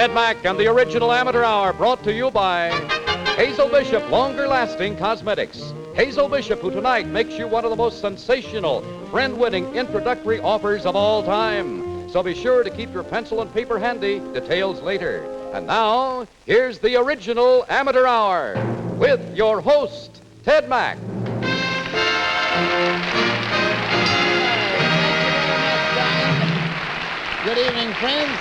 Ted Mack and the original Amateur Hour, brought to you by Hazel Bishop Longer Lasting Cosmetics. Hazel Bishop, who tonight makes you one of the most sensational, friend-winning introductory offers of all time. So be sure to keep your pencil and paper handy. Details later. And now, here's the original Amateur Hour with your host, Ted Mack. Good evening, friends.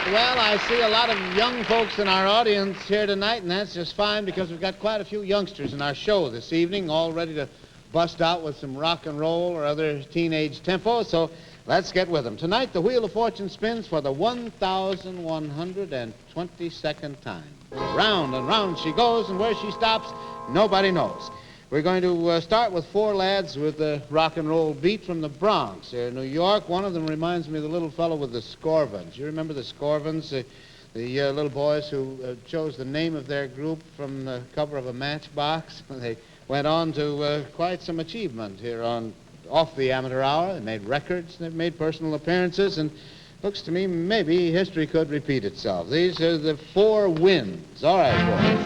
Well, I see a lot of young folks in our audience here tonight, and that's just fine because we've got quite a few youngsters in our show this evening, all ready to bust out with some rock and roll or other teenage tempo, so let's get with them. Tonight, the Wheel of Fortune spins for the 1,122nd time. Round and round she goes, and where she stops, nobody knows. We're going to start with four lads with the rock and roll beat from the Bronx here in New York. One of them reminds me of the little fellow with the Scorvins. You remember the Scorvins, the little boys who chose the name of their group from the cover of a Matchbox? They went on to quite some achievement here off the Amateur Hour. They made records, they made personal appearances, and looks to me maybe history could repeat itself. These are the Four Winds. All right, boys.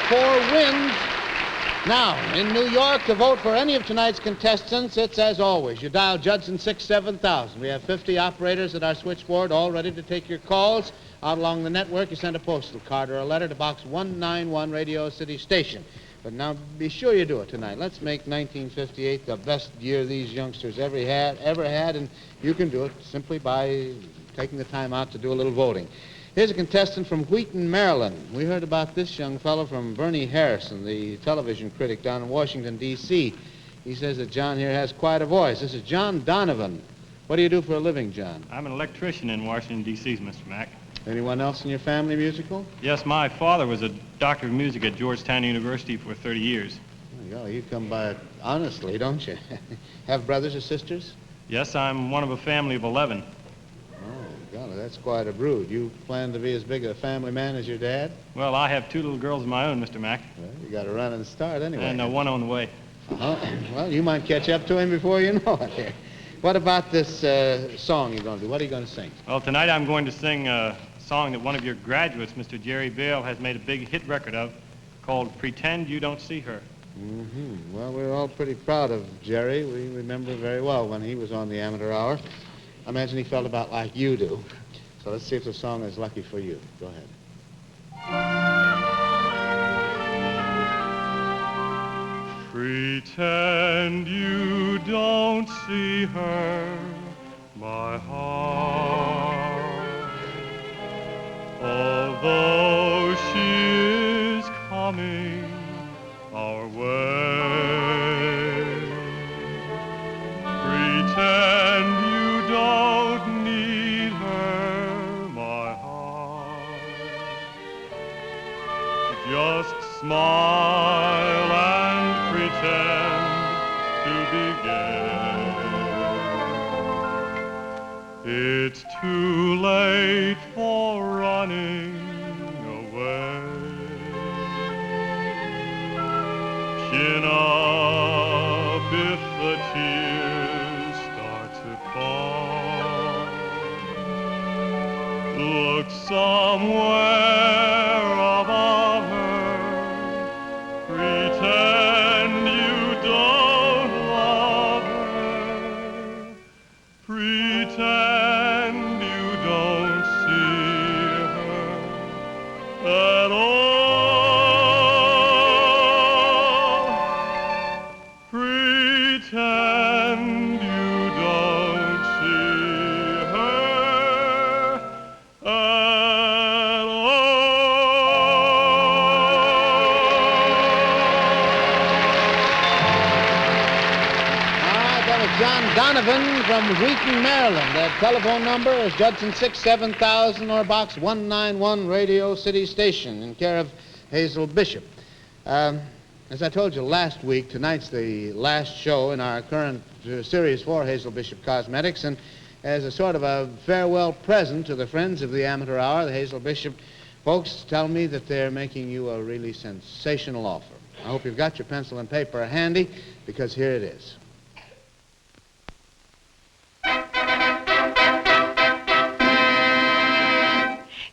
Four Winds. Now, in New York, to vote for any of tonight's contestants, it's as always. You dial Judson 67000. We have 50 operators at our switchboard all ready to take your calls. Out along the network, you send a postal card or a letter to Box 191, Radio City Station. But now, be sure you do it tonight. Let's make 1958 the best year these youngsters ever had, and you can do it simply by taking the time out to do a little voting. Here's a contestant from Wheaton, Maryland. We heard about this young fellow from Bernie Harrison, the television critic down in Washington, D.C. He says that John here has quite a voice. This is John Donovan. What do you do for a living, John? I'm an electrician in Washington, D.C., Mr. Mack. Anyone else in your family musical? Yes, my father was a doctor of music at Georgetown University for 30 years. Oh, golly, you come by it honestly, don't you? Have brothers or sisters? Yes, I'm one of a family of 11. Golly, that's quite a brood. You plan to be as big a family man as your dad? Well, I have two little girls of my own, Mr. Mack. Well, you got to run and start anyway. And one on the way. Uh-huh. Well, you might catch up to him before you know it here. What about this song you're going to do? What are you going to sing? Well, tonight I'm going to sing a song that one of your graduates, Mr. Jerry Bale, has made a big hit record of called Pretend You Don't See Her. Mm-hmm. Well, we're all pretty proud of Jerry. We remember very well when he was on the Amateur Hour. I imagine he felt about like you do. So let's see if the song is lucky for you. Go ahead. Pretend you don't see her, my heart. Although she is coming our way, pretend you don't need her, my heart. Just smile and pretend to be gay. It's too late for running away. Listen up if the tears start to fall. Look somewhere above her. Pretend you don't love her. Pretend you don't see her at all. Pretend you don't see her at all. That was John Donovan from Wheaton, Maryland. That telephone number is Judson 67000 or Box 191, Radio City Station, in care of Hazel Bishop. As I told you last week, tonight's the last show in our current series for Hazel Bishop Cosmetics, and as a sort of a farewell present to the friends of the Amateur Hour, the Hazel Bishop folks tell me that they're making you a really sensational offer. I hope you've got your pencil and paper handy, because here it is.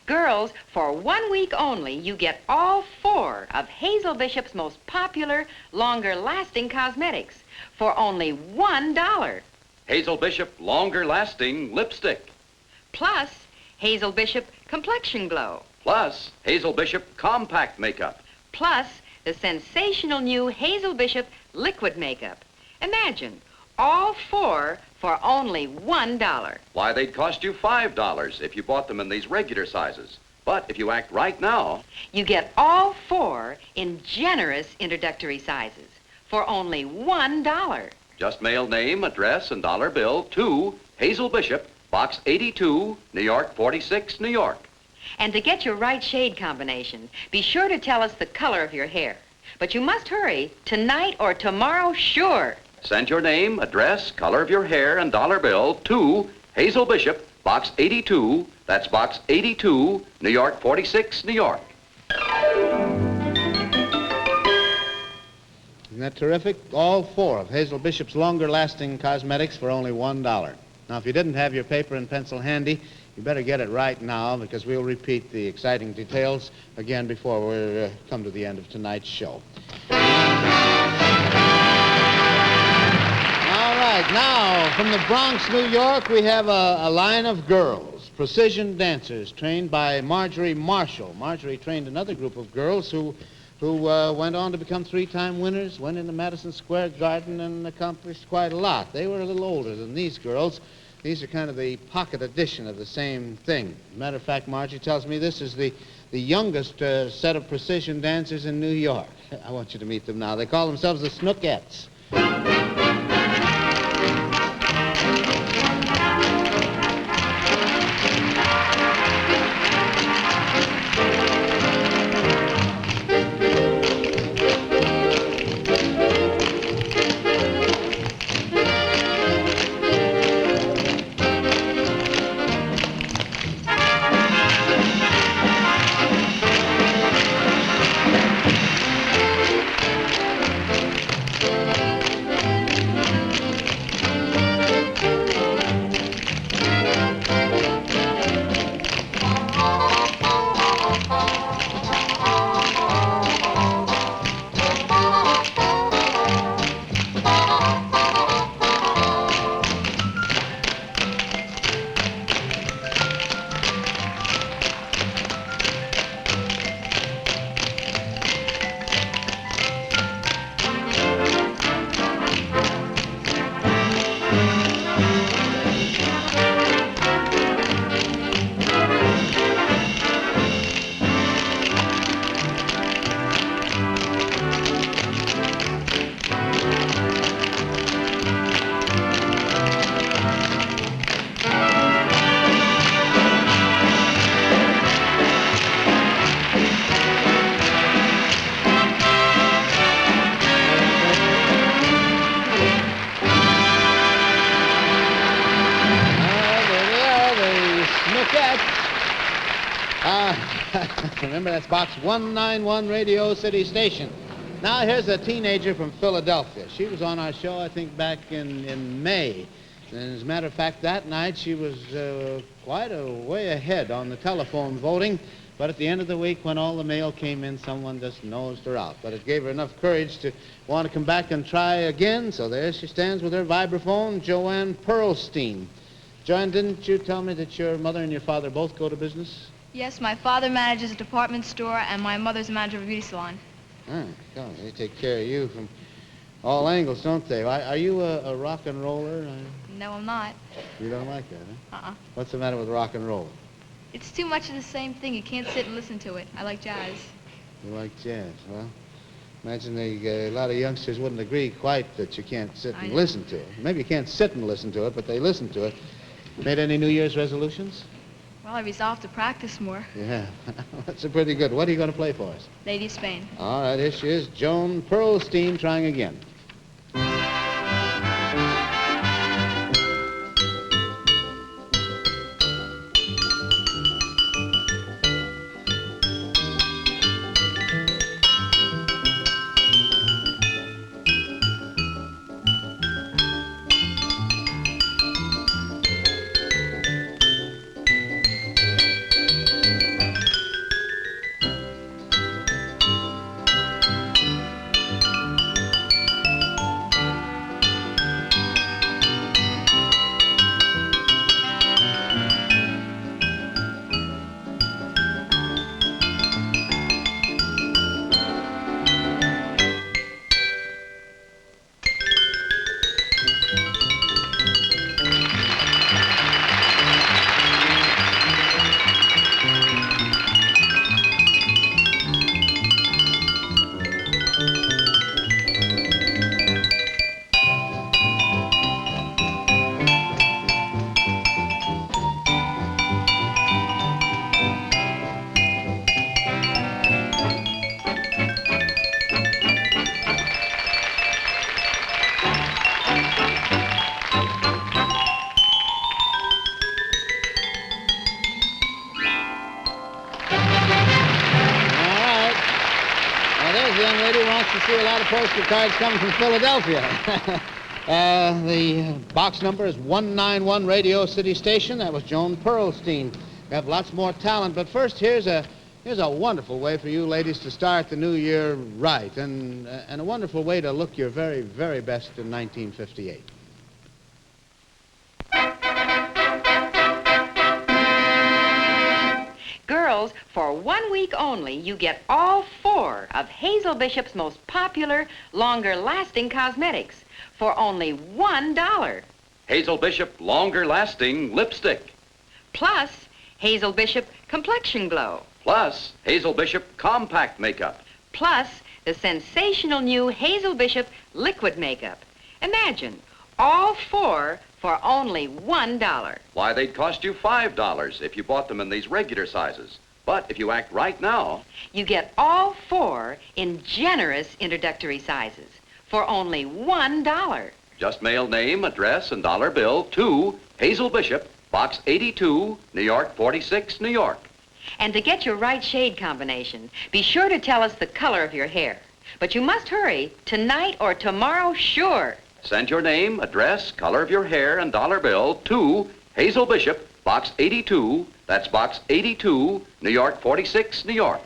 Girls, for 1 week only, you get all 4 of Hazel Bishop's most popular, longer-lasting cosmetics for only $1. Hazel Bishop Longer Lasting Lipstick. Plus, Hazel Bishop Complexion Glow. Plus, Hazel Bishop Compact Makeup. Plus, the sensational new Hazel Bishop Liquid Makeup. Imagine, all 4 for only $1. Why, they'd cost you $5 if you bought them in these regular sizes. But if you act right now, You get all 4 in generous introductory sizes for only $1. just mail name, address, and dollar bill to Hazel Bishop, Box 82, New York 46, New York. And to get your right shade combination, be sure to tell us the color of your hair. But you must hurry, tonight or tomorrow, sure. Send your name, address, color of your hair, and dollar bill to Hazel Bishop, Box 82, that's Box 82, New York 46, New York. Isn't that terrific? All 4 of Hazel Bishop's longer-lasting cosmetics for only $1. Now, if you didn't have your paper and pencil handy, you better get it right now, because we'll repeat the exciting details again before we come to the end of tonight's show. All right, now, from the Bronx, New York, we have a line of girls, precision dancers, trained by Marjorie Marshall. Marjorie trained another group of girls who went on to become 3-time winners, went into Madison Square Garden, and accomplished quite a lot. They were a little older than these girls. These are kind of the pocket edition of the same thing. Matter of fact, Margie tells me this is the youngest set of precision dancers in New York. I want you to meet them now. They call themselves the Snookettes. Remember, that's Box 191, Radio City Station. Now, here's a teenager from Philadelphia. She was on our show, I think, back in May. And as a matter of fact, that night she was quite a way ahead on the telephone voting. But at the end of the week, when all the mail came in, someone just nosed her out. But it gave her enough courage to want to come back and try again. So there she stands with her vibraphone, Joanne Pearlstein. Joanne, didn't you tell me that your mother and your father both go to business? Yes, my father manages a department store, and my mother's a manager of a beauty salon. God, they take care of you from all angles, don't they? Are you a rock and roller? No, I'm not. You don't like that, huh? Uh-uh. What's the matter with rock and roll? It's too much of the same thing. You can't sit and listen to it. I like jazz. You like jazz? Well, imagine a lot of youngsters wouldn't agree quite that you can't sit and listen to it. Maybe you can't sit and listen to it, but they listen to it. Made any New Year's resolutions? Well, I resolved to practice more. Yeah, that's a pretty good. What are you going to play for us? Lady of Spain. All right, here she is, Joan Pearlstein, trying again. See a lot of postal cards coming from Philadelphia. The box number is 191 Radio City Station. That was Joan Pearlstein. We have lots more talent, but first here's a wonderful way for you ladies to start the new year right, and a wonderful way to look your very, very best in 1958. Girls, for 1 week only, you get all 4 of Hazel Bishop's most popular, longer-lasting cosmetics for only $1. Hazel Bishop longer-lasting lipstick. Plus, Hazel Bishop Complexion Glow. Plus, Hazel Bishop compact makeup. Plus, the sensational new Hazel Bishop liquid makeup. Imagine, all 4 for only $1. Why, they'd cost you $5 if you bought them in these regular sizes. But if you act right now, you get all 4 in generous introductory sizes for only $1. Just mail name, address, and dollar bill to Hazel Bishop, Box 82, New York 46, New York. And to get your right shade combination, be sure to tell us the color of your hair. But you must hurry, tonight or tomorrow, sure. Send your name, address, color of your hair, and dollar bill to Hazel Bishop, Box 82, that's Box 82, New York 46, New York.